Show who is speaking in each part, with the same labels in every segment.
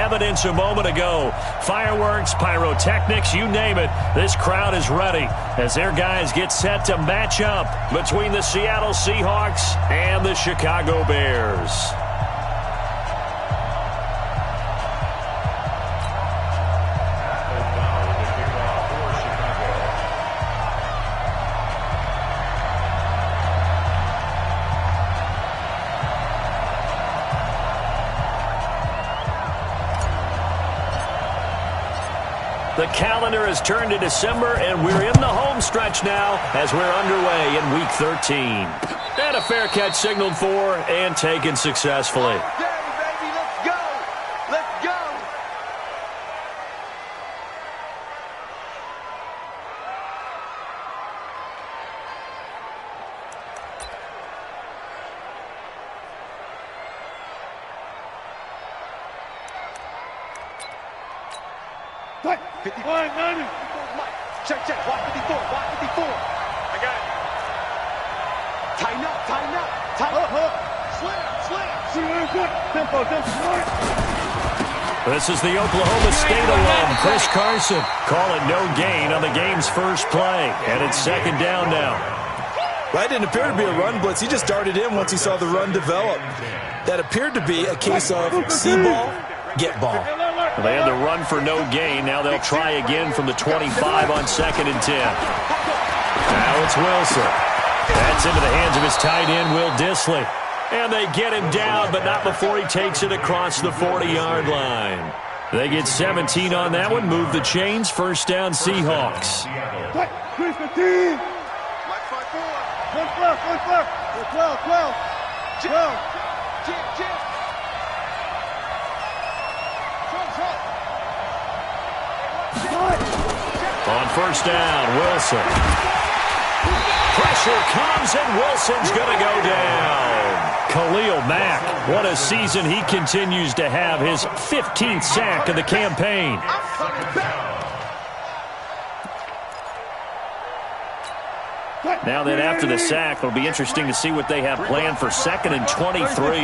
Speaker 1: evidence a moment ago. Fireworks, pyrotechnics, you name it. This crowd is ready as their guys get set to match up between the Seattle Seahawks and the Chicago Bears. The calendar has turned to December, and we're in the home stretch now as we're underway in Week 13. And a fair catch signaled for and taken successfully.
Speaker 2: Okay, baby, let's go. Let's go.
Speaker 3: What?
Speaker 2: 54.
Speaker 3: 190.
Speaker 2: Check, watch 54, watch 54. I got it. Tighten up, tighten up, tighten up. Slam.
Speaker 3: Tempo.
Speaker 1: This is the Oklahoma State alum, Chris Carson. Call it no gain on the game's first play, and it's second down now.
Speaker 4: Well, it didn't appear to be a run blitz. He just darted in once he saw the run develop. That appeared to be a case of see ball, get ball.
Speaker 1: They had to run for no gain. Now they'll try again from the 25 on 2nd and 10. Now it's Wilson. That's into the hands of his tight end, Will Dissly. And they get him down, but not before he takes it across the 40-yard line. They get 17 on that one, move the chains, first down Seahawks.
Speaker 3: What? 15. 12.
Speaker 1: On first down, Wilson. Pressure comes, and Wilson's going to go down. Khalil Mack, what a season he continues to have, his 15th sack of the campaign. Now then, after the sack, it'll be interesting to see what they have planned for 2nd and 23.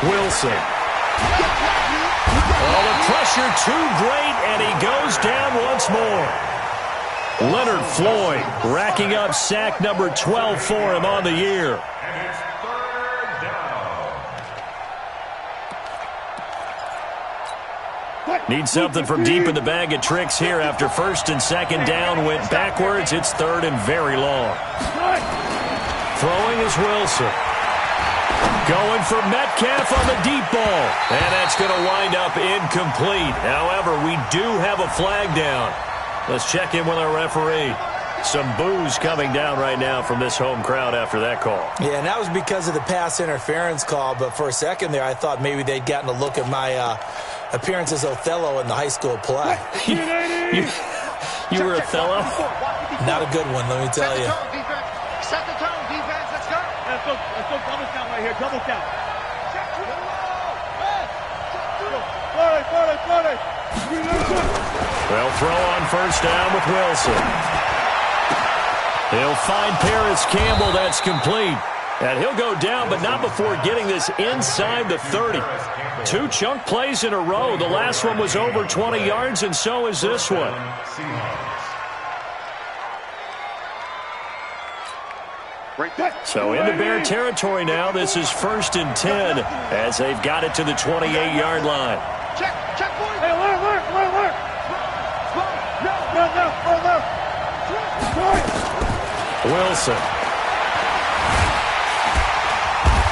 Speaker 1: Wilson. Oh, the pressure too great, and he goes down once more. Leonard Floyd racking up sack number 12 for him on the year. Need something from deep in the bag of tricks here after 1st and 2nd down went backwards. It's 3rd and very long. Throwing is Wilson. Going for Metcalf on the deep ball. And that's going to wind up incomplete. However, we do have a flag down. Let's check in with our referee. Some boos coming down right now from this home crowd after that call.
Speaker 4: Yeah, and that was because of the pass interference call. But for a second there, I thought maybe they'd gotten a look at my appearance as Othello in the high school play.
Speaker 1: You were Othello?
Speaker 4: Not a good one, let me tell you.
Speaker 2: Set the tone, defense. Let's go.
Speaker 3: Let's go double count right here. Double count.
Speaker 1: They'll throw on first down with Wilson. He'll find Paris Campbell. That's complete. And he'll go down, but not before getting this inside the 30. 2 chunk plays in a row. The last one was over 20 yards, and so is this one. So into Bear territory now. This is 1st and 10 as they've got it to the 28-yard line.
Speaker 2: Check, boys.
Speaker 3: Hey, alert.
Speaker 1: Wilson.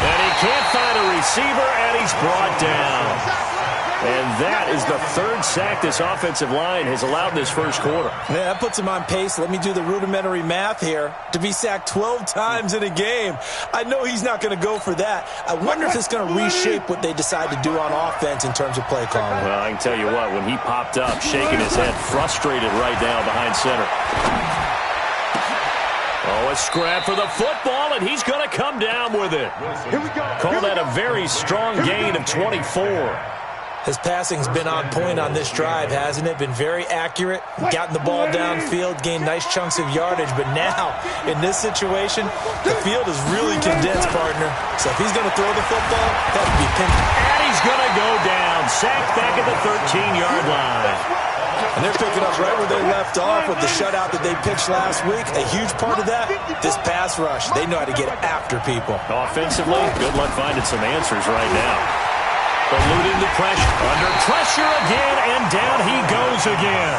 Speaker 1: And he can't find a receiver, and he's brought down. And that is the 3rd sack this offensive line has allowed in this first quarter.
Speaker 4: Yeah, that puts him on pace. Let me do the rudimentary math here. To be sacked 12 times in a game, I know he's not going to go for that. I wonder if it's going to reshape what they decide to do on offense in terms of play calling.
Speaker 1: Well, I can tell you what, when he popped up, shaking his head, frustrated right now behind center. Oh, a scrap for the football, and he's going to come down with it.
Speaker 2: Here we go.
Speaker 1: Call that a very strong gain of 24.
Speaker 4: His passing's been on point on this drive, hasn't it? Been very accurate, gotten the ball downfield, gained nice chunks of yardage. But now, in this situation, the field is really condensed, partner. So if he's going to throw the football, that would be pinned.
Speaker 1: And he's going to go down. Sacked back at the 13-yard line.
Speaker 4: And they're picking up right where they left off with the shutout that they pitched last week. A huge part of that, this pass rush. They know how to get after people.
Speaker 1: Offensively, good luck finding some answers right now. Eluding the pressure. Under pressure again, and down he goes again.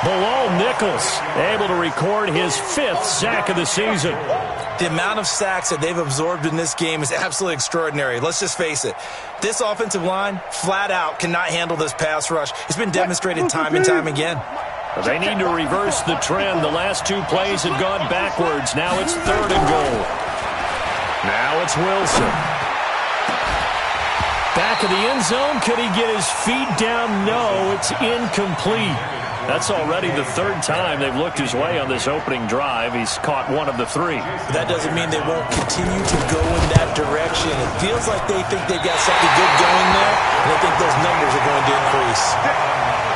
Speaker 1: Bilal Nichols able to record his 5th sack of the season.
Speaker 4: The amount of sacks that they've absorbed in this game is absolutely extraordinary. Let's just face it. This offensive line, flat out, cannot handle this pass rush. It's been demonstrated time and time again.
Speaker 1: They need to reverse the trend. The last 2 plays have gone backwards. Now it's 3rd and goal. Now it's Wilson. Back of the end zone. Could he get his feet down? No, it's incomplete. That's already the 3rd time they've looked his way on this opening drive. He's caught 1 of the 3.
Speaker 4: That doesn't mean they won't continue to go in that direction. It feels like they think they've got something good going there, and they think those numbers are going to increase.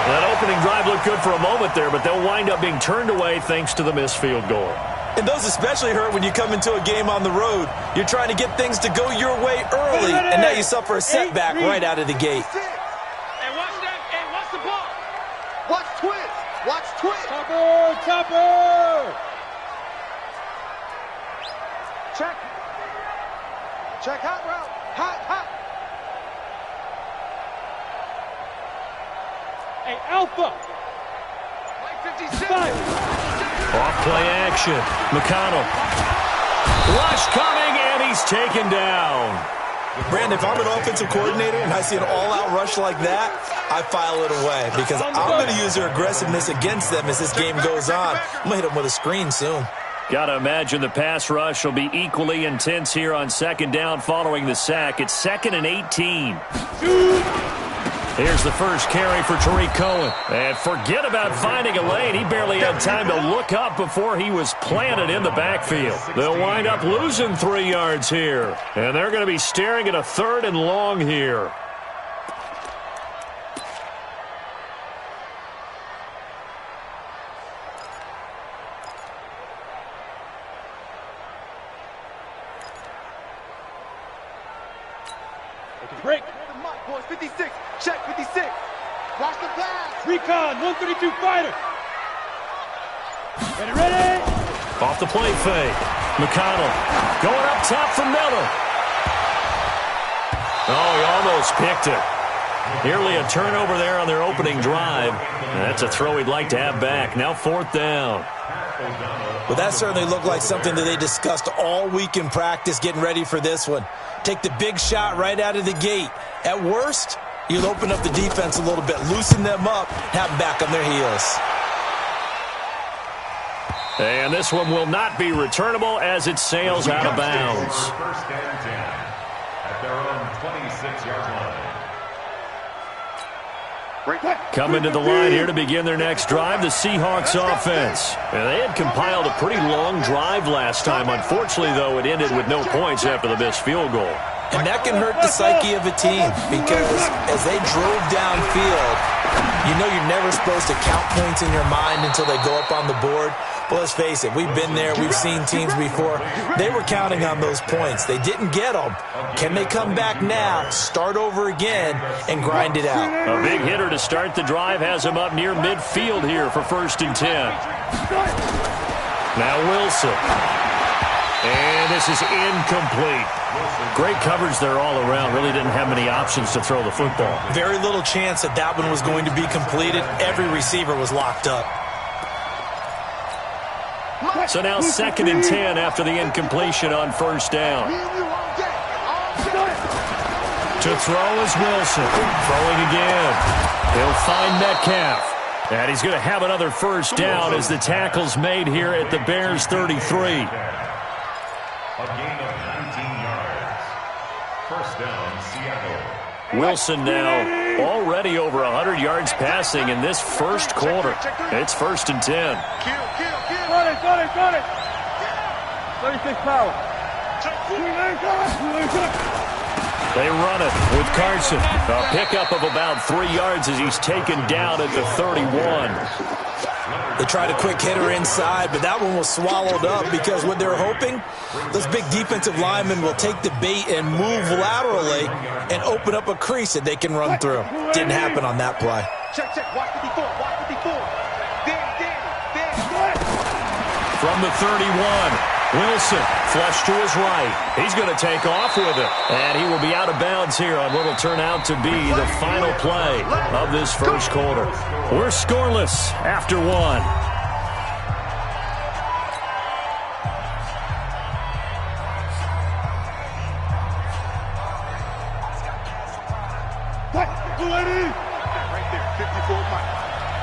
Speaker 1: That opening drive looked good for a moment there, but they'll wind up being turned away thanks to the missed field goal.
Speaker 4: And those especially hurt when you come into a game on the road. You're trying to get things to go your way early, and now you suffer a setback right out of the gate.
Speaker 2: Hey, watch that. Hey, watch the ball. Watch twist. Watch twist.
Speaker 3: Chopper, chopper.
Speaker 2: Check. Check hot route. Hot, hot.
Speaker 3: Hey, Alpha.
Speaker 2: Like 56.
Speaker 3: 5.
Speaker 1: Off play action. McConnell. Rush coming, and he's taken down.
Speaker 4: Brandon, if I'm an offensive coordinator and I see an all-out rush like that, I file it away because I'm going to use their aggressiveness against them as this game goes on. I'm going to hit them with a screen soon.
Speaker 1: Got to imagine the pass rush will be equally intense here on 2nd down following the sack. It's 2nd and 18. Here's the first carry for Tariq Cohen. And forget about finding a lane. He barely had time to look up before he was planted in the backfield. They'll wind up losing 3 yards here. And they're going to be staring at a 3rd and long here.
Speaker 3: Break.
Speaker 2: Mike, boys, 56. Check 56. Watch the pass.
Speaker 3: Recon, 132 fighter. Ready, ready.
Speaker 1: Off the play fake. McConnell going up top for Miller. Oh, he almost picked it. Nearly a turnover there on their opening drive. And that's a throw he'd like to have back. Now 4th down.
Speaker 4: Well, that certainly looked like something that they discussed all week in practice getting ready for this one. Take the big shot right out of the gate. At worst, you'll open up the defense a little bit, loosen them up, have them back on their heels.
Speaker 1: And this one will not be returnable as it sails out of bounds.
Speaker 5: First and 10 at their own 26-yard line.
Speaker 1: Coming to the line here to begin their next drive, the Seahawks offense. And they had compiled a pretty long drive last time. Unfortunately, though, it ended with no points after the missed field goal.
Speaker 4: And that can hurt the psyche of a team because as they drove downfield, you know you're never supposed to count points in your mind until they go up on the board. But let's face it, we've been there, we've seen teams before. They were counting on those points. They didn't get them. Can they come back now, start over again, and grind it out?
Speaker 1: A big hitter to start the drive has him up near midfield here for 1st and 10. Now Wilson. And this is incomplete. Great coverage there all around. Really didn't have many options to throw the football.
Speaker 4: Very little chance that that one was going to be completed. Every receiver was locked up.
Speaker 1: So now 2nd and 10 after the incompletion on 1st down. To throw is Wilson. Throwing again. He'll find Metcalf. And he's going to have another 1st down as the tackle's made here at the Bears 33.
Speaker 5: A gain of 19 yards. 1st down, Seattle.
Speaker 1: Wilson now already over 100 yards passing in this 1st quarter. It's 1st and 10.
Speaker 3: Got it. 36 power.
Speaker 1: They run it with Carson. A pickup of about 3 yards as he's taken down at the 31.
Speaker 4: They tried a quick hitter inside, but that one was swallowed up because what they're hoping, those big defensive linemen will take the bait and move laterally and open up a crease that they can run through. Didn't happen on that play.
Speaker 2: Check, check. Watch 54. Watch 54. Danny.
Speaker 1: From the 31. Wilson, flush to his right. He's going to take off with it. And he will be out of bounds here on what will turn out to be the final play of this first quarter. We're scoreless after one.
Speaker 3: What? w13!
Speaker 2: Right there. 54 Mike.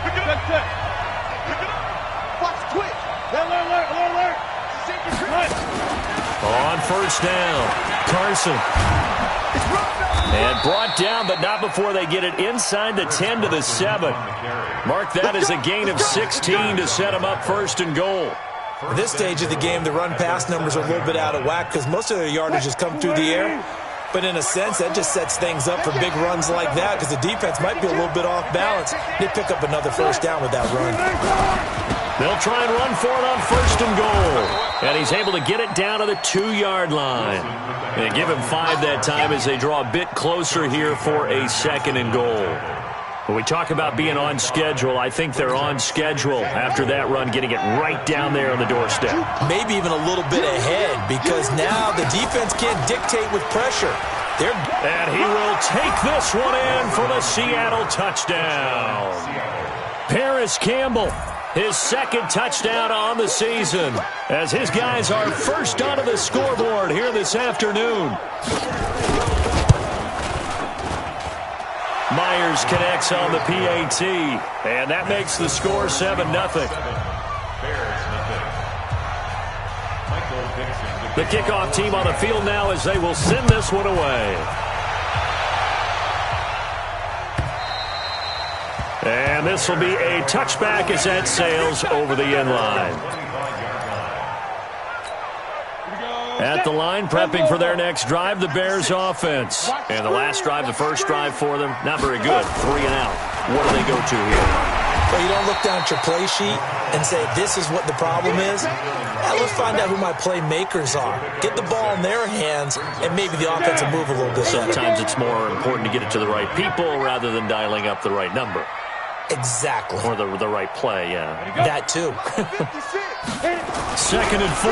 Speaker 2: Pick it up. Pick it up. Watch quick.
Speaker 3: Alert!
Speaker 1: On first down, Carson. And brought down, but not before they get it inside the 10 to the 7. Mark that as a gain of 16 to set them up first and goal.
Speaker 4: At this stage of the game, the run-pass numbers are a little bit out of whack because most of their yardage has come through the air. But in a sense, that just sets things up for big runs like that because the defense might be a little bit off balance. They pick up another first down with that run.
Speaker 1: They'll try and run for it on first and goal. And he's able to get it down to the 2-yard line. And give him 5 that time as they draw a bit closer here for a second and goal. When we talk about being on schedule, I think they're on schedule after that run, getting it right down there on the doorstep.
Speaker 4: Maybe even a little bit ahead because now the defense can't dictate with pressure.
Speaker 1: And he will take this one in for the Seattle touchdown. Paris Campbell, his second touchdown on the season, as his guys are first onto the scoreboard here this afternoon. Myers connects on the PAT, and that makes the score 7-0. The kickoff team on the field now as they will send this one away. And this will be a touchback as that sails over the end line. At the line, prepping for their next drive, the Bears offense. And the last drive, the first drive for them, not very good. 3 and out. What do they go to here?
Speaker 4: Well, you don't look down at your play sheet and say, this is what the problem is. Now, let's find out who my playmakers are. Get the ball in their hands, and maybe the offense will move a little bit.
Speaker 1: Sometimes it's more important to get it to the right people rather than dialing up the right number.
Speaker 4: Exactly.
Speaker 1: Or the right play, yeah.
Speaker 4: That too.
Speaker 1: 2nd and 4.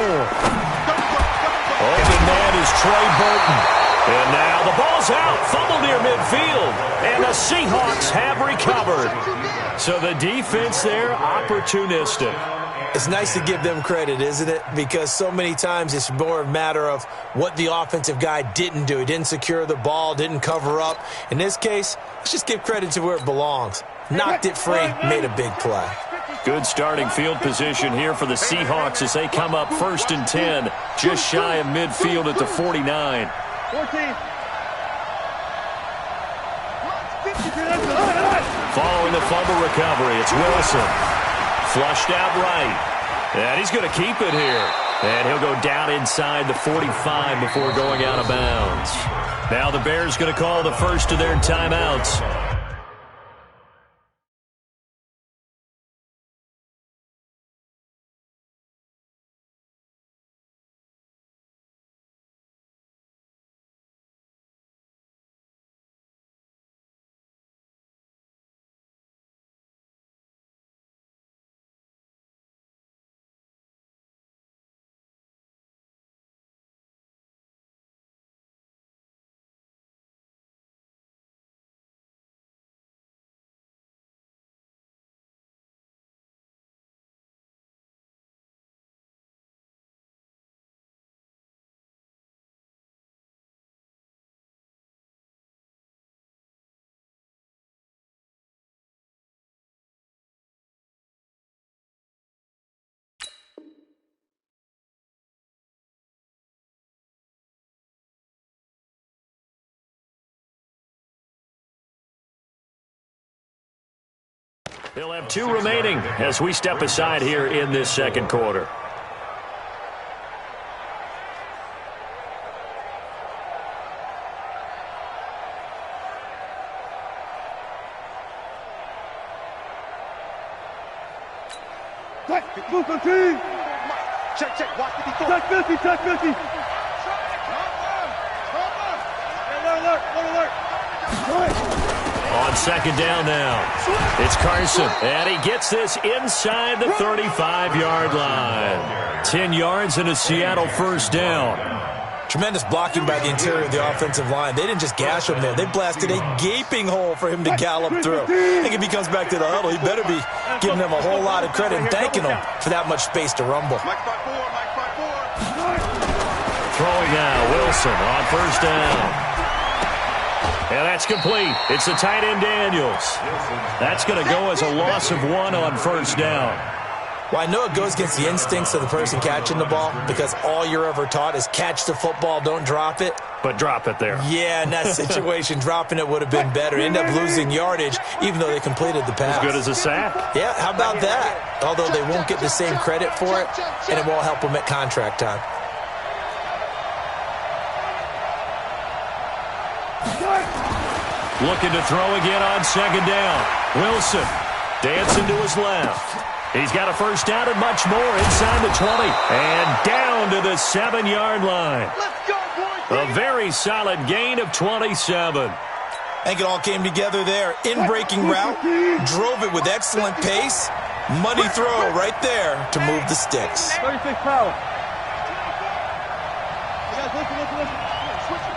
Speaker 1: Open man is Trey Burton. And now the ball's out. Fumble near midfield. And the Seahawks have recovered. So the defense there, opportunistic.
Speaker 4: It's nice to give them credit, isn't it? Because so many times it's more a matter of what the offensive guy didn't do. He didn't secure the ball, didn't cover up. In this case, let's just give credit to where it belongs. Knocked it free, made a big play.
Speaker 1: Good starting field position here for the Seahawks as they come up 1st and 10, just shy of midfield at the 49.
Speaker 3: 14.
Speaker 1: Following the fumble recovery, it's Wilson. Flushed out right. And he's going to keep it here. And he'll go down inside the 45 before going out of bounds. Now the Bears going to call the first of their timeouts. He'll have 2 remaining as we step aside here in this second quarter.
Speaker 3: Move 13.
Speaker 2: Check, check. Watch 54.
Speaker 3: Check 50, check 50. Alert.
Speaker 1: On second down now, it's Carson, and he gets this inside the 35-yard line. 10 yards and a Seattle first down.
Speaker 4: Tremendous blocking by the interior of the offensive line. They didn't just gash him there. They blasted a gaping hole for him to gallop through. I think if he comes back to the huddle, he better be giving them a whole lot of credit and thanking them for that much space to rumble.
Speaker 2: Mike 5-4.
Speaker 1: Throwing now, Wilson on first down. And that's complete. It's the tight end Daniels. That's going to go as a loss of 1 on first down.
Speaker 4: Well, I know it goes against the instincts of the person catching the ball because all you're ever taught is catch the football, don't drop it.
Speaker 1: But drop it there.
Speaker 4: Yeah, in that situation, dropping it would have been better. End up losing yardage, even though they completed the pass.
Speaker 1: As good as a sack.
Speaker 4: Yeah, how about that? Although they won't get the same credit for it, and it won't help them at contract time.
Speaker 1: Looking to throw again on second down. Wilson dancing to his left. He's got a first down and much more inside the 20. And down to the 7-yard line.
Speaker 2: Let's go, boys.
Speaker 1: A very solid gain of 27.
Speaker 4: I think it all came together there. In-breaking route, drove it with excellent pace. Money throw right there to move the sticks.
Speaker 3: 36 power. Listen.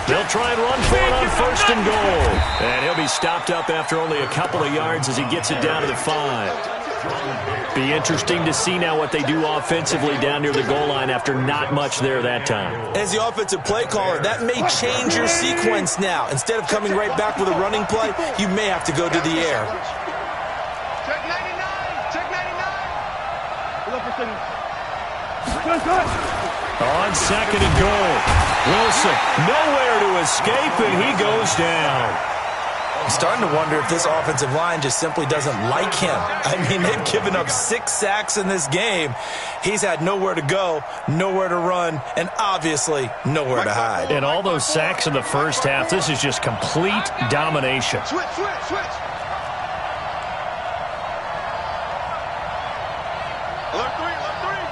Speaker 1: They'll try and run for it on first and goal. And he'll be stopped up after only a couple of yards as he gets it down to the 5. Be interesting to see now what they do offensively down near the goal line after not much there that time.
Speaker 4: As the offensive play caller, that may change your sequence now. Instead of coming right back with a running play, you may have to go to the air.
Speaker 2: Check 99. Check 99.
Speaker 1: On second and goal. Wilson nowhere to escape, and he goes down.
Speaker 4: I'm starting to wonder if this offensive line just simply doesn't like him. I mean, they've given up 6 sacks in this game. He's had nowhere to go, nowhere to run, and obviously nowhere to hide.
Speaker 1: And all those sacks in the first half, this is just complete domination.
Speaker 2: Switch. Alert 3.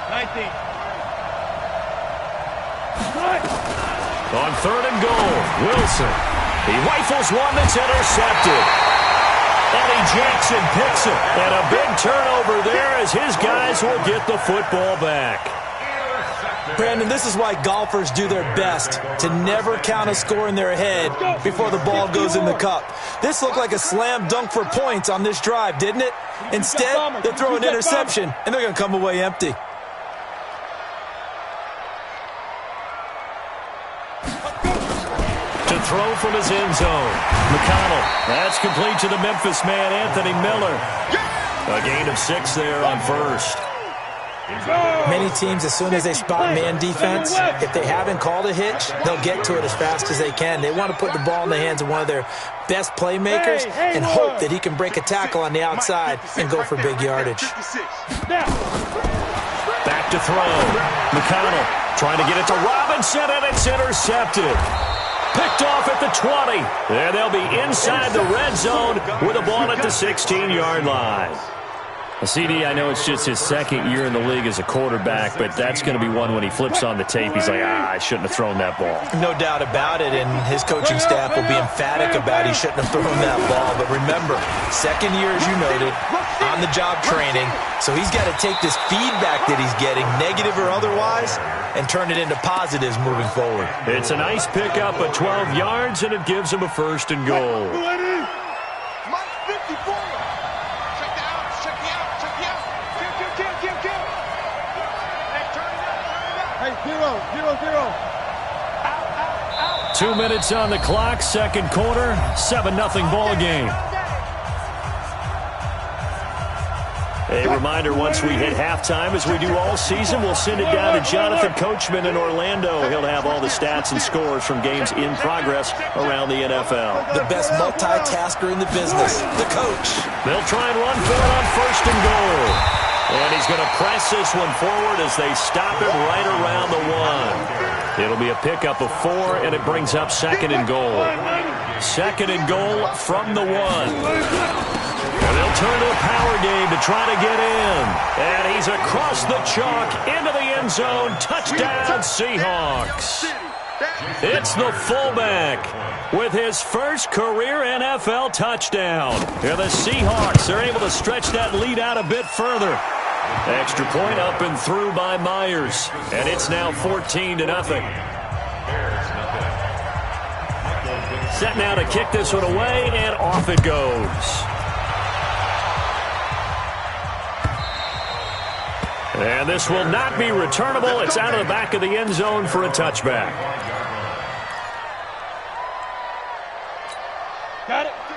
Speaker 3: 19.
Speaker 1: On third and goal, Wilson. He rifles one that's intercepted. Eddie Jackson picks it. And a big turnover there as his guys will get the football back.
Speaker 4: Brandon, this is why golfers do their best to never count a score in their head before the ball goes in the cup. This looked like a slam dunk for points on this drive, didn't it? Instead, they're throwing interception, and they're going to come away empty.
Speaker 1: To throw from his end zone. McConnell. That's complete to the Memphis man, Anthony Miller. A gain of 6 there on first.
Speaker 4: Many teams, as soon as they spot man defense, if they haven't called a hitch, they'll get to it as fast as they can. They want to put the ball in the hands of one of their best playmakers and hope that he can break a tackle on the outside and go for big yardage.
Speaker 1: Back to throw. McConnell trying to get it to Robinson, and it's intercepted. Picked off at the 20. And they'll be inside the red zone with a ball at the 16-yard line. CD, I know it's just his second year in the league as a quarterback, but that's going to be one when he flips on the tape. He's like, I shouldn't have thrown that ball.
Speaker 4: No doubt about it, and his coaching staff will be emphatic about he shouldn't have thrown that ball. But remember, second year, as you noted, on-the-job training, so he's got to take this feedback that he's getting, negative or otherwise, and turn it into positives moving forward.
Speaker 1: It's a nice pickup of 12 yards, and it giws him a first and goal.
Speaker 2: Mike 54.
Speaker 3: Hey, 0.
Speaker 1: 2 minutes on the clock, second quarter, 7-0 ball game. A reminder, once we hit halftime, as we do all season, we'll send it down to Jonathan Coachman in Orlando. He'll have all the stats and scores from games in progress around the NFL.
Speaker 4: The best multitasker in the business, the coach.
Speaker 1: They'll try and run for it on first and goal. And he's going to press this one forward as they stop him right around the 1. It'll be a pickup of 4, and it brings up second and goal. Second and goal from the 1. And they'll turn to a power game to try to get in. And he's across the chalk into the end zone. Touchdown, Seahawks. It's the fullback with his first career NFL touchdown. Here the Seahawks are able to stretch that lead out a bit further. Extra point up and through by Myers. And it's now 14-0. Set now to kick this one away, and off it goes. And this will not be returnable. It's out of the back of the end zone for a touchback.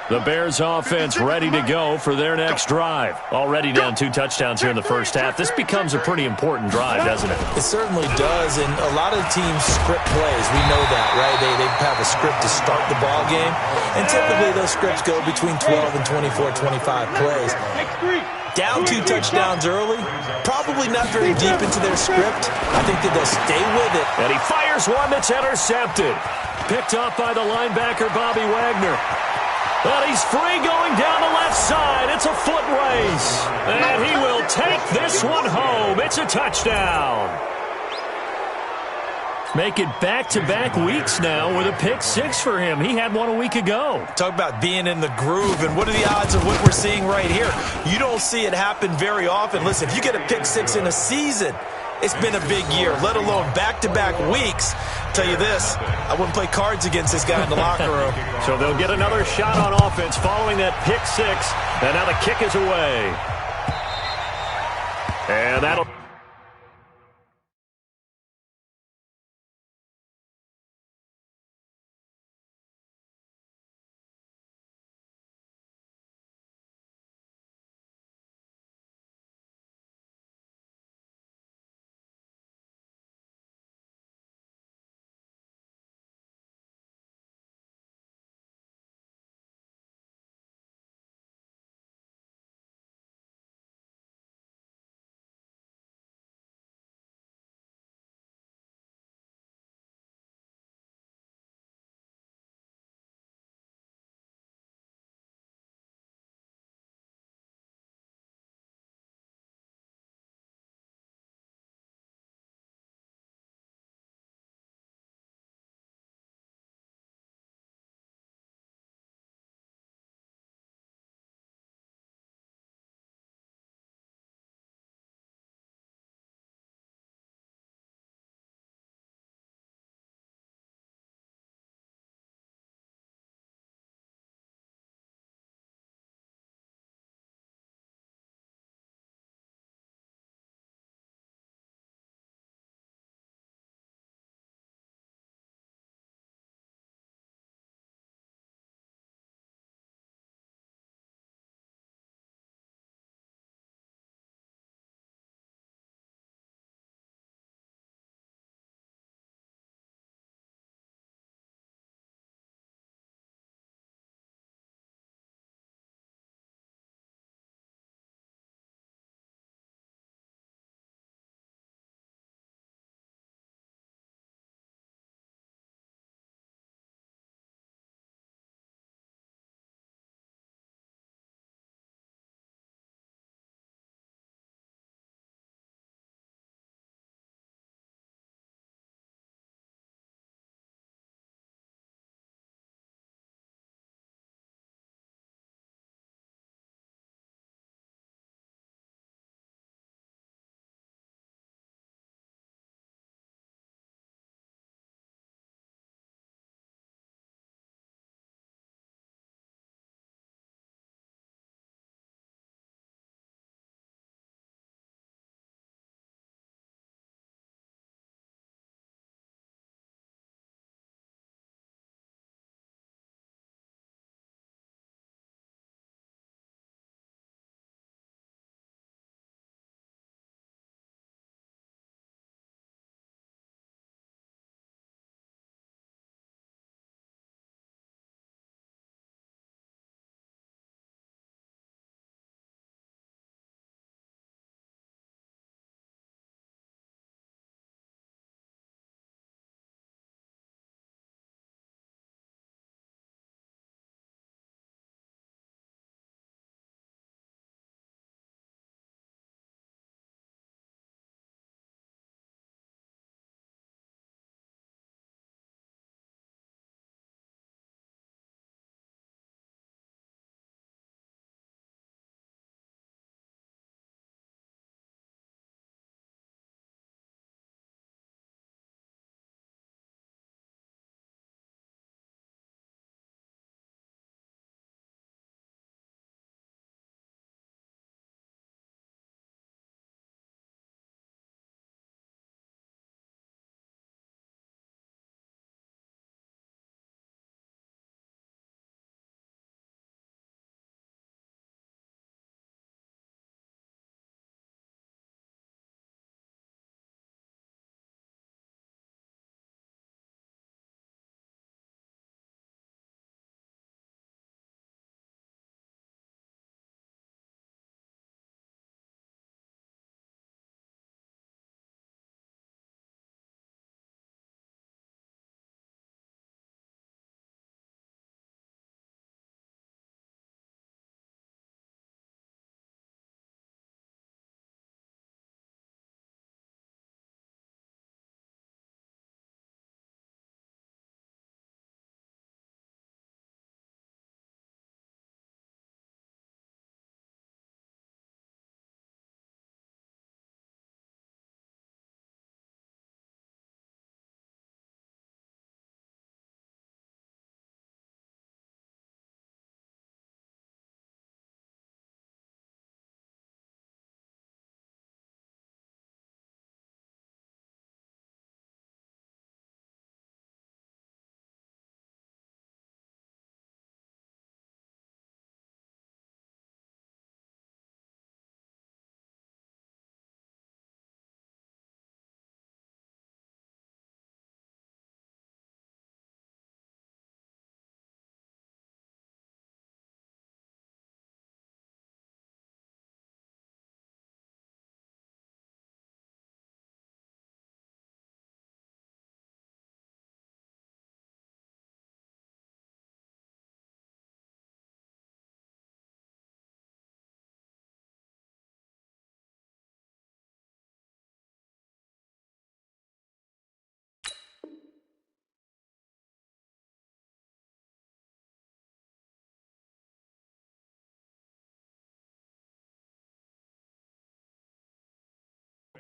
Speaker 1: The Bears offense ready to go for their next drive. Already down 2 touchdowns here in the first half. This becomes a pretty important drive, doesn't it?
Speaker 4: It certainly does, and a lot of teams script plays. We know that, right? They have a script to start the ball game, and typically those scripts go between 12 and 24, 25 plays. Down 2 touchdowns early, probably not very deep into their script. I think that they'll stay with it.
Speaker 1: And he fires one that's intercepted. Picked up by the linebacker, Bobby Wagner. But he's free going down the left side. It's a foot race. And he will take this one home. It's a touchdown. Make it back-to-back weeks now with a pick 6 for him. He had one a week ago.
Speaker 4: Talk about being in the groove, and what are the odds of what we're seeing right here? You don't see it happen very often. Listen, if you get a pick 6 in a season, it's been a big year, let alone back-to-back weeks. Tell you this, I wouldn't play cards against this guy in the locker room.
Speaker 1: So they'll get another shot on offense following that pick 6, and now the kick is away. And that'll...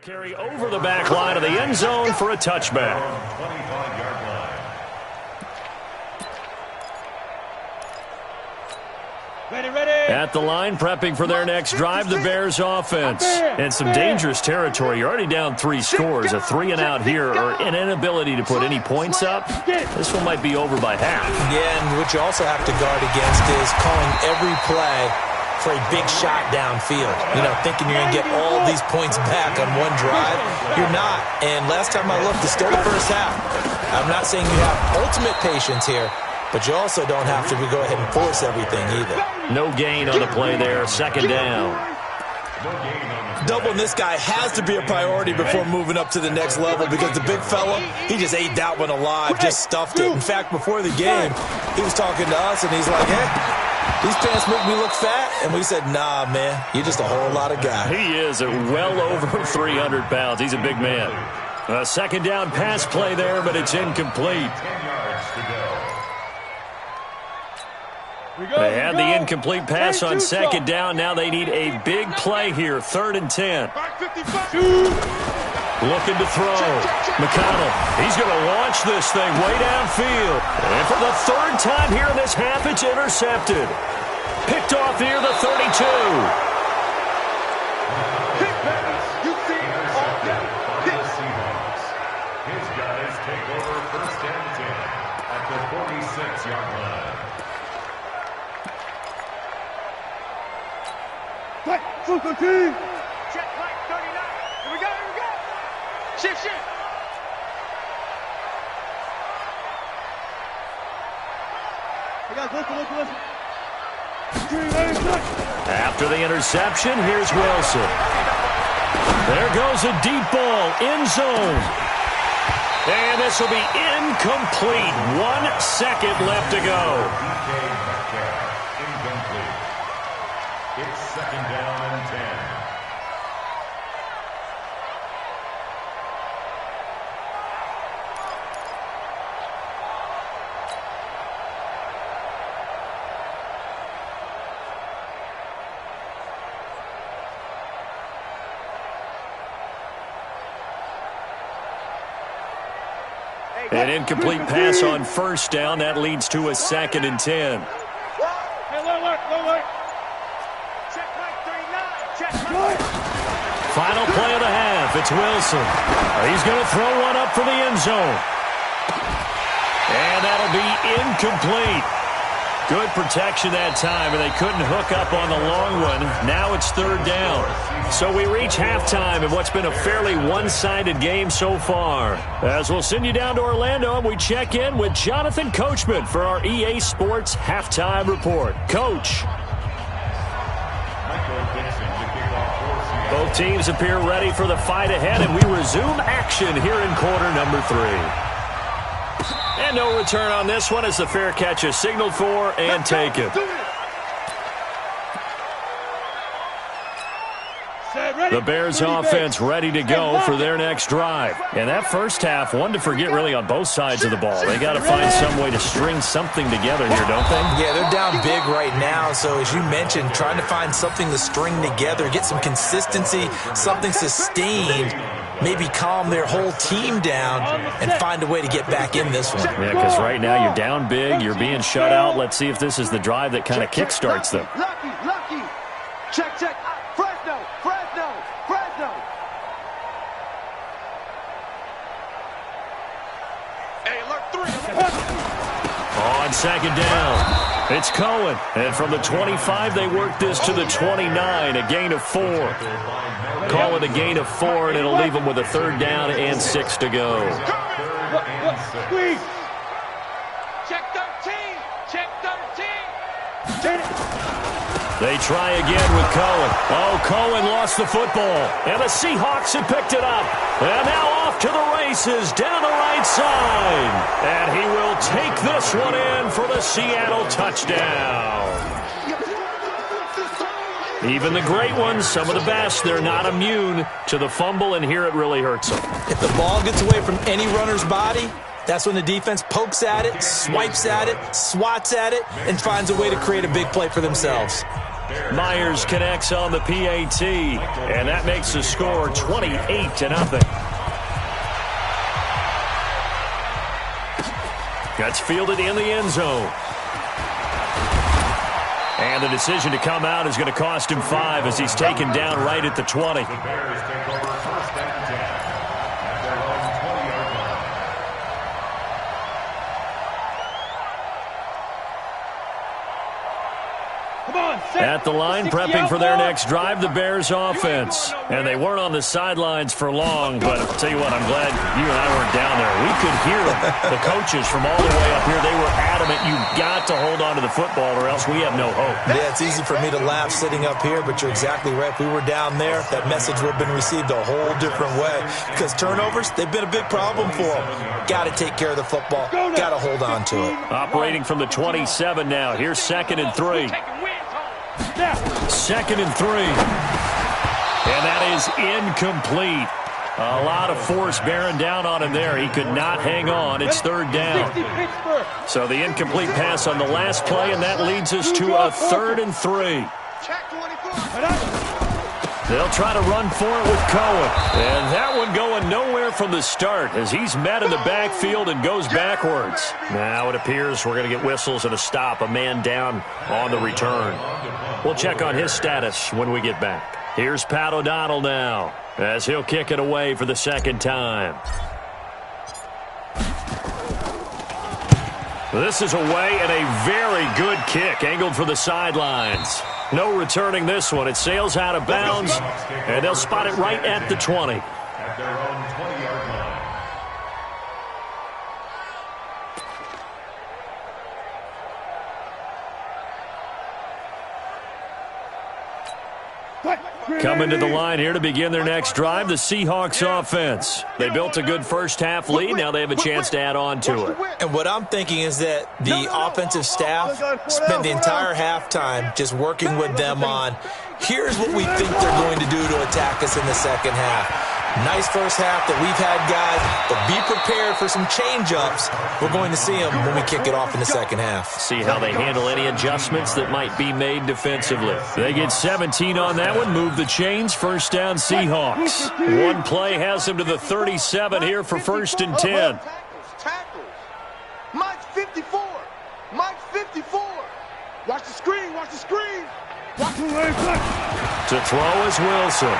Speaker 1: Carry over the back line of the end zone for a touchback.
Speaker 5: 25-yard line.
Speaker 3: Ready.
Speaker 1: At the line, prepping for their next drive, the Bears offense. And some dangerous territory. You're already down 3 scores. A 3-and-out here, or an inability to put any points up. This one might be over by half.
Speaker 4: Yeah, and what you also have to guard against is calling every play for a big shot downfield. You know, thinking you're going to get all these points back on one drive. You're not. And last time I looked, it's still the first half. I'm not saying you have ultimate patience here, but you also don't have to go ahead and force everything either.
Speaker 1: No gain on the play there. Second down.
Speaker 4: Doubling this guy has to be a priority before moving up to the next level, because the big fella, he just ate that one alive, just stuffed it. In fact, before the game, he was talking to us, and he's like, hey, these pants make me look fat. And we said, nah, man, you're just a whole lot of guy.
Speaker 1: He is at well over 300 pounds. He's a big man. A second down pass play there, but it's incomplete.
Speaker 5: 10 yards to go.
Speaker 1: They had the incomplete pass on second down. Now they need a big play here. 3rd and 10. Looking to throw. McConnell, he's going to launch this thing way downfield. And for the 3rd time here in this half, it's intercepted. Picked off near the 32.
Speaker 5: His guys take over 1st and 10 at the 46-yard line.
Speaker 3: Check, 39. Here we go. Shift. Hey guys, listen.
Speaker 1: After the interception, here's Wilson. There goes a deep ball, end zone. And this will be incomplete. 1 second left to go.
Speaker 5: Incomplete. It's 2nd down and 10.
Speaker 1: An incomplete pass on 1st down. That leads to a 2nd and 10.
Speaker 3: Hey, look. Check, 39.
Speaker 1: Final play of the half. It's Wilson. He's going to throw one up for the end zone. And that'll be incomplete. Good protection that time, and they couldn't hook up on the long one. Now it's 3rd down. So we reach halftime in what's been a fairly one-sided game so far. As we'll send you down to Orlando, and we check in with Jonathan Coachman for our EA Sports Halftime Report. Coach. Both teams appear ready for the fight ahead, and we resume action here in quarter number 3. And no return on this one as the fair catch is signaled for and taken. The Bears offense ready to go for their next drive. And that first half, one to forget really on both sides of the ball. They got to find some way to string something together here, don't they?
Speaker 4: Yeah, they're down big right now. So as you mentioned, trying to find something to string together, get some consistency, something sustained, maybe calm their whole team down and find a way to get back in this one.
Speaker 1: Yeah, because right now you're down big, you're being shut out. Let's see if this is the drive that kind of kickstarts them.
Speaker 2: Lucky. Check. Fresno. Hey, alert 3.
Speaker 1: On second down, it's Cohen. And from the 25, they work this to the 29, a gain of 4. Call it a gain of 4, and it'll leave them with a 3rd down and 6 to go.
Speaker 3: Squeeze.
Speaker 2: Check 13.
Speaker 1: They try again with Cohen. Oh, Cohen lost the football. And the Seahawks have picked it up. And now off to the races, down the right side. And he will take this one in for the Seattle touchdown. Even the great ones, some of the best, they're not immune to the fumble, and here it really hurts them.
Speaker 4: If the ball gets away from any runner's body, that's when the defense pokes at it, swipes at it, swats at it, and finds a way to create a big play for themselves.
Speaker 1: Myers connects on the PAT, and that makes the score 28-0. Gets fielded in the end zone. And the decision to come out is going to cost him 5 as he's taken down right at the 20.
Speaker 5: The Bears take over first and 10 at their own 20-yard line.
Speaker 1: At the line, prepping for their next drive, the Bears offense. And they weren't on the sidelines for long, but I'll tell you what, I'm glad you and I weren't down there. We could hear the coaches from all the way up here. They were adamant, you've got to hold on to the football or else we have no hope.
Speaker 4: Yeah, it's easy for me to laugh sitting up here, but you're exactly right. If we were down there, that message would have been received a whole different way. Because turnovers, they've been a big problem for them. Got to take care of the football. Got to hold on to it.
Speaker 1: Operating from the 27 now. Here's 2nd and 3. 2nd and 3. And that is incomplete. A lot of force bearing down on him there. He could not hang on. It's 3rd down. So the incomplete pass on the last play, and that leads us to a 3rd and 3. They'll try to run for it with Cohen. And that one going nowhere from the start as he's met in the backfield and goes backwards. Now it appears we're going to get whistles and a stop. A man down on the return. We'll check on his status when we get back. Here's Pat O'Donnell now as he'll kick it away for the 2nd time. This is away and a very good kick angled for the sidelines. No returning this one. It sails out of bounds, and they'll spot it right at the 20.
Speaker 5: At their own 20-yard line.
Speaker 1: Coming to the line here to begin their next drive, the Seahawks offense. They built a good first-half lead. Now they have a chance to add on to it.
Speaker 4: And what I'm thinking is that the offensive staff spent the entire halftime just working with them on, here's what we think they're going to do to attack us in the second half. Nice first half that we've had, guys, but be prepared for some change-ups. We're going to see them when we kick it off in the second half.
Speaker 1: See how they handle any adjustments that might be made defensively. They get 17 on that one, move the chains, 1st down Seahawks. One play has them to the 37 here for 1st and 10.
Speaker 2: Tackles. Mike's 54. Mike's 54. Watch the screen. Watch the screen.
Speaker 1: To throw is Wilson.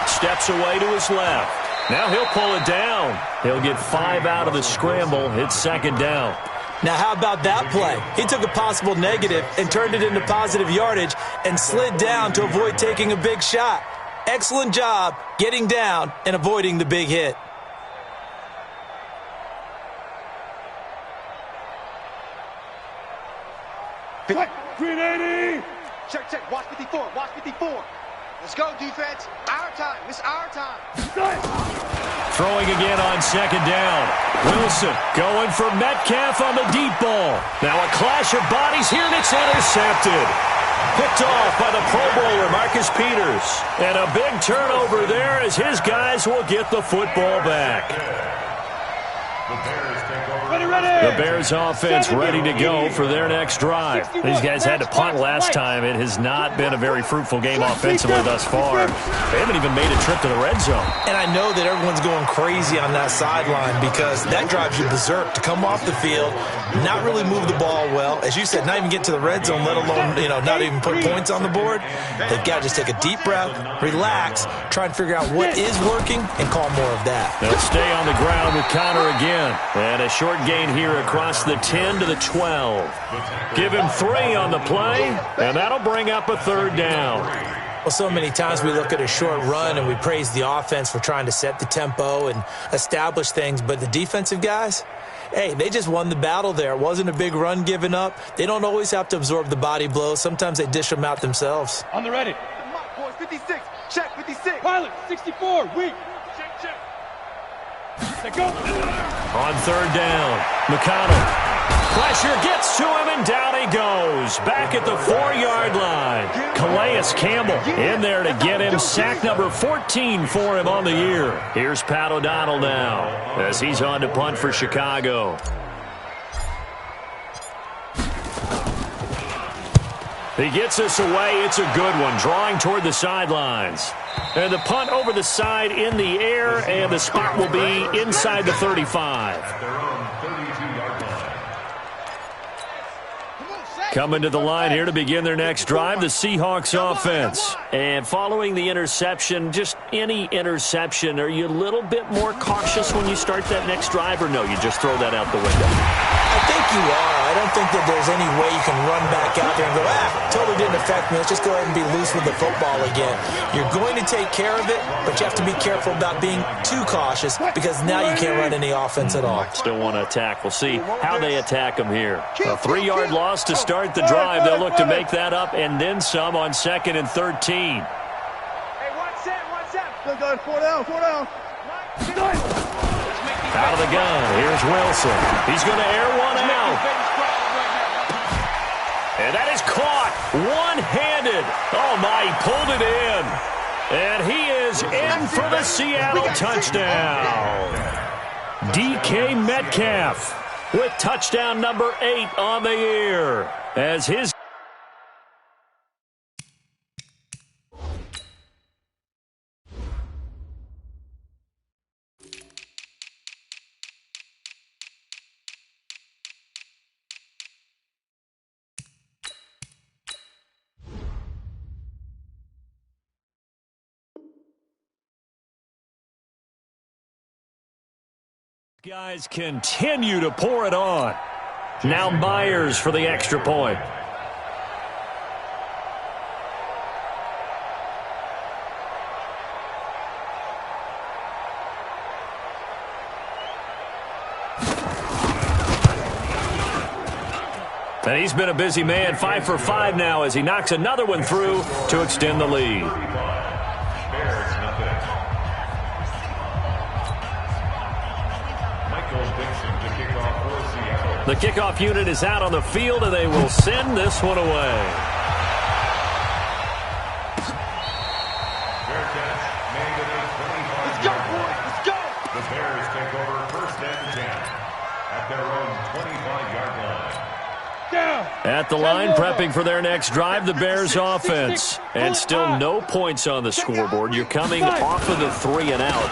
Speaker 1: Steps away to his left. Now he'll pull it down. He'll get 5 out of the scramble. It's 2nd down.
Speaker 4: Now, how about that play? He took a possible negative and turned it into positive yardage and slid down to avoid taking a big shot. Excellent job getting down and avoiding the big hit.
Speaker 3: Green 80!
Speaker 2: Check, check. Watch 54. Watch 54. Let's go, defense. Our time. It's our time.
Speaker 1: Throwing again on 2nd down. Wilson going for Metcalf on the deep ball. Now a clash of bodies here, and it's intercepted. Picked off by the Pro Bowler, Marcus Peters. And a big turnover there as his guys will get the football back.
Speaker 5: The Bears take over.
Speaker 1: The Bears offense ready to go for their next drive. These guys had to punt last time. It has not been a very fruitful game offensively thus far. They haven't even made a trip to the red zone.
Speaker 4: And I know that everyone's going crazy on that sideline because that drives you berserk to come off the field, not really move the ball well. As you said, not even get to the red zone, let alone, not even put points on the board. They've got to just take a deep breath, relax, try and figure out what is working, and call more of that.
Speaker 1: They'll stay on the ground with Connor again. And a short gain here across the 10 to the 12. Give him 3 on the play, and that'll bring up a 3rd down.
Speaker 4: Well, so many times we look at a short run and we praise the offense for trying to set the tempo and establish things, but the defensive guys, hey, they just won the battle there. It wasn't a big run given up. They don't always have to absorb the body blows. Sometimes they dish them out themselves.
Speaker 3: On the ready.
Speaker 2: Mike, boys, 56. Check, 56.
Speaker 3: Pilot, 64. Weak. Check, check. Let go.
Speaker 1: On 3rd down, McConnell. Pressure gets to him, and down he goes. Back at the 4-yard line. Calais Campbell in there to get him. Sack number 14 for him on the year. Here's Pat O'Donnell now as he's on to punt for Chicago. He gets us away. It's a good one, drawing toward the sidelines. And the punt over the side in the air, and the spot will be inside the 35.
Speaker 5: At their own 32-yard line.
Speaker 1: Coming to the line here to begin their next drive, the Seahawks offense. And following the interception, just any interception, are you a little bit more cautious when you start that next drive, or no, you just throw that out the window?
Speaker 4: I think you are. I don't think that there's any way you can run back out there and go, totally didn't affect me. Let's just go ahead and be loose with the football again. You're going to take care of it, but you have to be careful about being too cautious because now you can't run any offense at all.
Speaker 1: Still want to attack. We'll see how they attack them here. A 3-yard loss to start the drive. They'll look to make that up and then some on 2nd and 13.
Speaker 2: Hey, one set. Good, 4 down.
Speaker 1: Out of the gun. Here's Wilson. He's going to air one out. And that is caught one-handed. Oh, my, he pulled it in. And he is in for the Seattle touchdown. DK Metcalf with touchdown number 8 on the year as his guys continue to pour it on. Now Myers for the extra point. And he's been a busy man, 5 for 5 now as he knocks another one through to extend the lead.
Speaker 5: Bears, nothing. To kick off for Seattle.
Speaker 1: The kickoff unit is out on the field, and they will send this one away.
Speaker 5: Fair catch made at a 25-yard line.
Speaker 2: Let's go.
Speaker 5: The Bears take over 1st and 10 at their own 25-yard line.
Speaker 1: At the line, prepping for their next drive, the Bears offense. And still no points on the scoreboard. You're coming off of the 3 and out.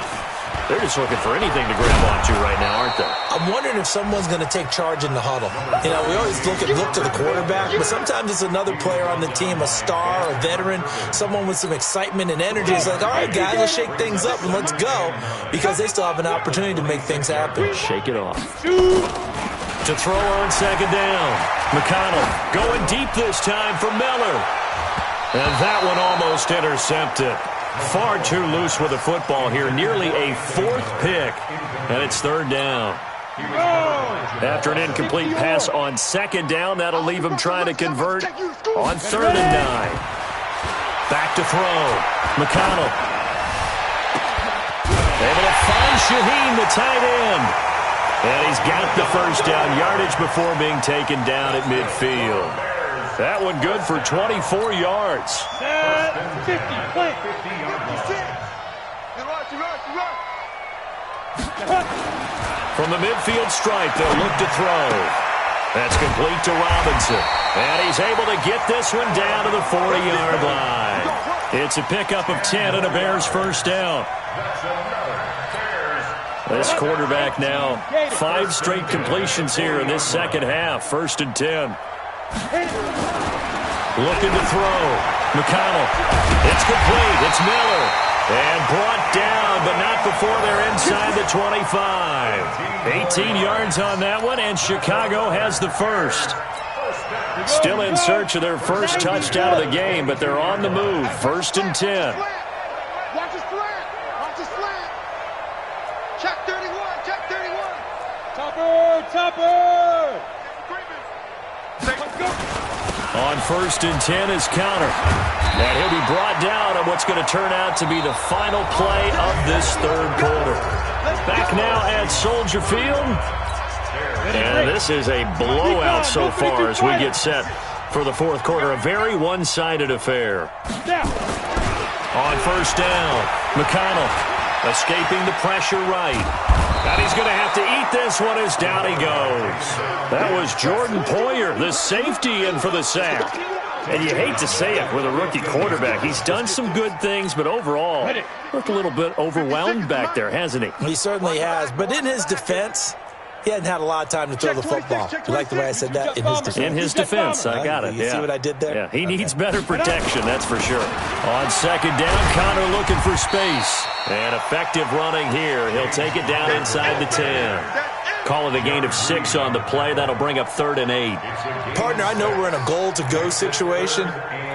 Speaker 1: They're just looking for anything to grab onto right now, aren't they?
Speaker 4: I'm wondering if someone's going to take charge in the huddle. You know, we always look to the quarterback, but sometimes it's another player on the team, a star, a veteran, someone with some excitement and energy. It's like, all right, guys, let's shake things up and let's go, because they still have an opportunity to make things happen.
Speaker 1: Shake it off. To throw on 2nd down. McConnell going deep this time for Miller. And that one almost intercepted. Far too loose with the football here. Nearly a 4th pick. And it's 3rd down. After an incomplete pass on 2nd down, that'll leave him trying to convert on 3rd and 9. Back to throw. McConnell. Able to find Shaheen, the tight end. And he's got the first down yardage before being taken down at midfield. That one good for 24 yards.
Speaker 3: 50, play.
Speaker 5: 50-yard line.
Speaker 1: From the midfield stripe, they'll look to throw. That's complete to Robinson. And he's able to get this one down to the 40-yard line. It's a pickup of 10 and a Bears first down.
Speaker 5: That's another Bears.
Speaker 1: This quarterback now, 5 straight completions here in this second half. 1st and 10. Looking to throw. McConnell. It's complete. It's Miller. And brought down, but not before they're inside the 25. 18 yards on that one, and Chicago has the first. Still in search of their first touchdown of the game, but they're on the move. 1st and 10.
Speaker 2: Watch his slant. Watch his slant. Check 31. Check 31.
Speaker 3: Topper.
Speaker 2: Let's go.
Speaker 1: On 1st and 10 is Counter. And he'll be brought down on what's going to turn out to be the final play of this 3rd quarter. Back now at Soldier Field. And this is a blowout so far as we get set for the 4th quarter. A very one-sided affair. On 1st down, McConnell escaping the pressure right. And he's going to have to eat this one as down he goes. That was Jordan Poyer, the safety, in for the sack. And you hate to say it with a rookie quarterback. He's done some good things, but overall, looked a little bit overwhelmed back there, hasn't he?
Speaker 4: He certainly has. But in his defense, he hasn't had a lot of time to throw the football. You like the way I said that? In his defense.
Speaker 1: In his defense, I got it.
Speaker 4: You see what I did there?
Speaker 1: Yeah, he needs better protection, that's for sure. On second down, Connor looking for space. And effective running here. He'll take it down inside the 10. Call it a gain of 6 on the play. That'll bring up 3rd and 8.
Speaker 4: Partner, I know we're in a goal-to-go situation,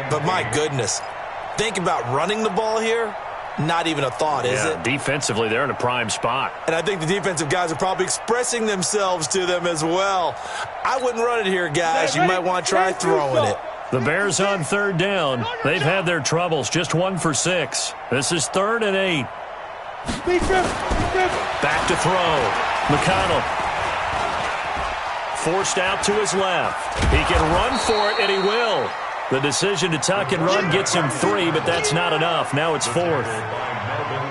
Speaker 4: but my goodness, think about running the ball here. Not even a thought, is it?
Speaker 1: Defensively, they're in a prime spot.
Speaker 4: And I think the defensive guys are probably expressing themselves to them as well. I wouldn't run it here, guys. You might want to try throwing it.
Speaker 1: The Bears on 3rd down. They've had their troubles, just 1 for 6. This is 3rd and 8. Back to throw. McConnell. Forced out to his left. He can run for it, and he will. The decision to tuck and run gets him 3, but that's not enough. Now it's 4th.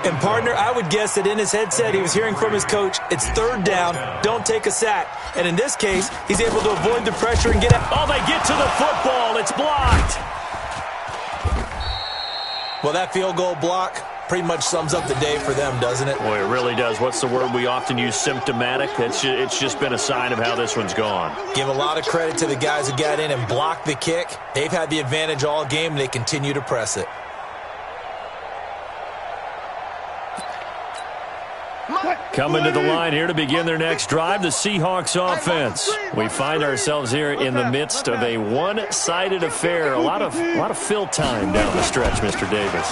Speaker 4: And, partner, I would guess that in his headset he was hearing from his coach, it's 3rd down, don't take a sack. And in this case, he's able to avoid the pressure and get out.
Speaker 1: Oh, they get to the football. It's blocked.
Speaker 4: Well, that field goal block pretty much sums up the day for them, doesn't it?
Speaker 1: Boy, it really does. What's the word we often use? Symptomatic. It's just been a sign of how this one's gone.
Speaker 4: Give a lot of credit to the guys who got in and blocked the kick. They've had the advantage all game, and they continue to press it.
Speaker 1: Coming to the line here to begin their next drive, the Seahawks offense. We find ourselves here in the midst of a one-sided affair. A lot of fill time down the stretch, Mr. Davis.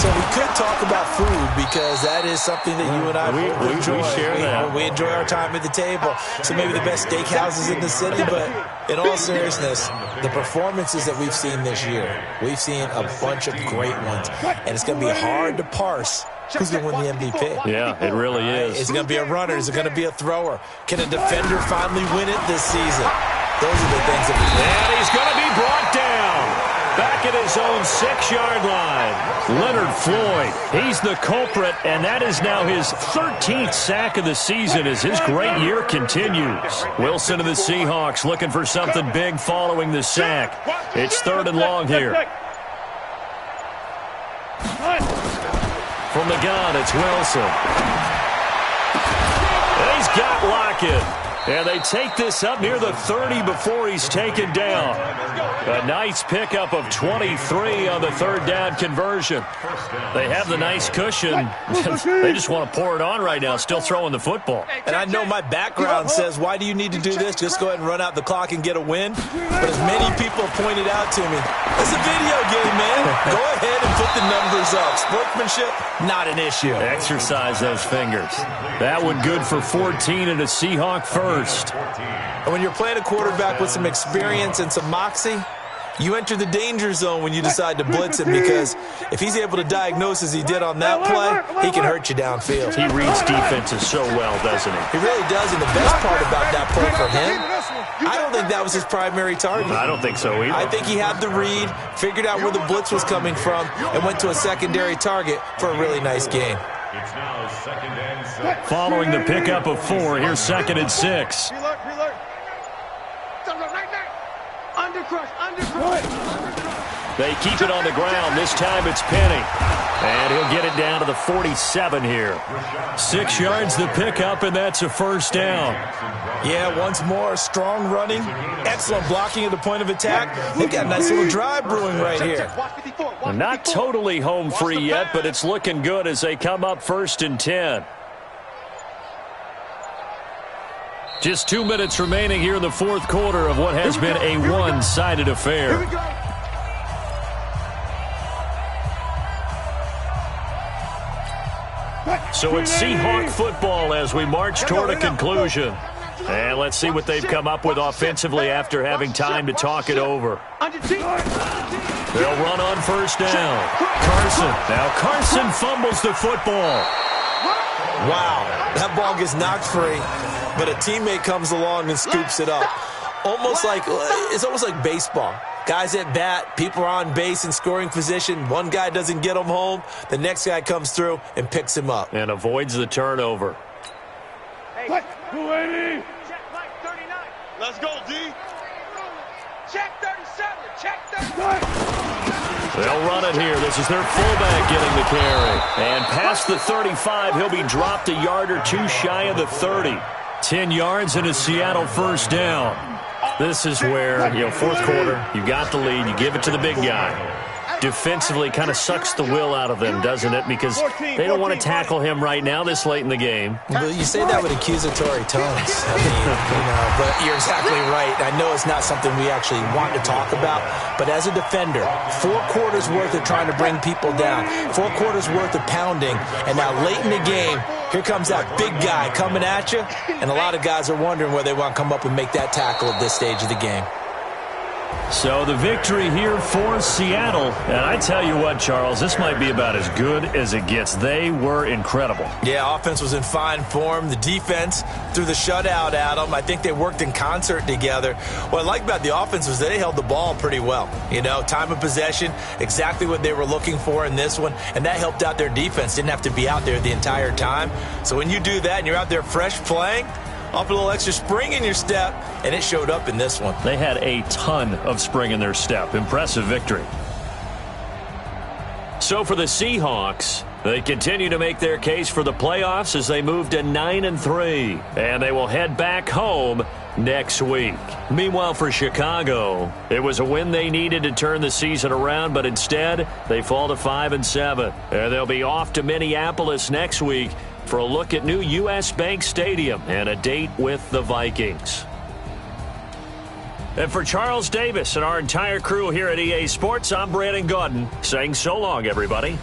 Speaker 4: So we could talk about food because that is something that you and I enjoy.
Speaker 1: We share that.
Speaker 4: We enjoy our time at the table. So maybe the best steakhouses in the city, but in all seriousness, the performances that we've seen this year, we've seen a bunch of great ones, and it's going to be hard to parse who's going to win the MVP.
Speaker 1: Yeah, it really is.
Speaker 4: Is it going to be a runner? Is it going to be a thrower? Can a defender finally win it this season? Those are the things that we need.
Speaker 1: And he's going to be brought down. Back at his own 6-yard line. Leonard Floyd, he's the culprit, and that is now his 13th sack of the season as his great year continues. Wilson of the Seahawks looking for something big following the sack. It's 3rd and long here. From the gun, it's Wilson. And he's got Lockett. And they take this up near the 30 before he's taken down. A nice pickup of 23 on the 3rd down conversion. They have the nice cushion. They just want to pour it on right now, still throwing the football.
Speaker 4: And I know my background says, why do you need to do this? Just go ahead and run out the clock and get a win. But as many people have pointed out to me, it's a video game, man. Go ahead and put the numbers up. Sportsmanship, not an issue.
Speaker 1: Exercise those fingers. That one good for 14 and a Seahawk first.
Speaker 4: And when you're playing a quarterback with some experience and some moxie, you enter the danger zone when you decide to blitz him, because if he's able to diagnose as he did on that play, he can hurt you downfield.
Speaker 1: He reads defenses so well, doesn't he?
Speaker 4: He really does, and the best part about that play for him, I don't think that was his primary target.
Speaker 1: I don't think so either.
Speaker 4: I think he had the read, figured out where the blitz was coming from, and went to a secondary target for a really nice gain.
Speaker 5: It's now 2nd and 6.
Speaker 1: Following the pickup of 4, here's 2nd and 6.
Speaker 2: Reload.
Speaker 1: They keep it on the ground. This time it's Penny. And he'll get it down to the 47 here. 6 yards the pickup, and that's a 1st down.
Speaker 4: Yeah, once more, strong running, excellent blocking at the point of attack. They've got a nice little drive brewing right here.
Speaker 1: Not totally home free yet, but it's looking good as they come up 1st and 10. Just 2 minutes remaining here in the 4th quarter of what has been a one-sided affair. So it's Seahawk football as we march toward a conclusion. And let's see what they've come up with offensively after having time to talk it over. They'll run on 1st down. Carson fumbles the football.
Speaker 4: Wow, that ball gets knocked free, but a teammate comes along and scoops it up. It's almost like baseball. Guys at bat, people are on base in scoring position. One guy doesn't get him home. The next guy comes through and picks him up.
Speaker 1: And avoids the turnover.
Speaker 3: Hey, 280.
Speaker 2: Let's go, D. Check 37. Check 37.
Speaker 1: They'll run it here. This is their fullback getting the carry. And past the 35, he'll be dropped a yard or two shy of the 30. 10 yards and a Seattle first down. This is where, fourth quarter, you got the lead, you give it to the big guy. Defensively kind of sucks the will out of them, doesn't it? Because they don't want to tackle him right now this late in the game.
Speaker 4: Well, you say that with accusatory tones. I mean, but you're exactly right. I know it's not something we actually want to talk about, but as a defender, 4 quarters worth of trying to bring people down, 4 quarters worth of pounding, and now late in the game, here comes that big guy coming at you, and a lot of guys are wondering where they want to come up and make that tackle at this stage of the game.
Speaker 1: So the victory here for Seattle. And I tell you what, Charles, this might be about as good as it gets. They were incredible. Yeah, offense was in fine form. The defense threw the shutout at them. I think they worked in concert together. What I like about the offense was they held the ball pretty well. Time of possession, exactly what they were looking for in this one. And that helped out their defense. Didn't have to be out there the entire time. So when you do that and you're out there fresh playing, off a little extra spring in your step, and it showed up in this one. They had a ton of spring in their step. Impressive victory. So for the Seahawks, they continue to make their case for the playoffs as they move to 9-3, and they will head back home next week. Meanwhile, for Chicago, it was a win they needed to turn the season around, but instead they fall to 5-7, and they'll be off to Minneapolis next week for a look at new U.S. Bank Stadium and a date with the Vikings. And for Charles Davis and our entire crew here at EA Sports, I'm Brandon Gaudin saying so long, everybody.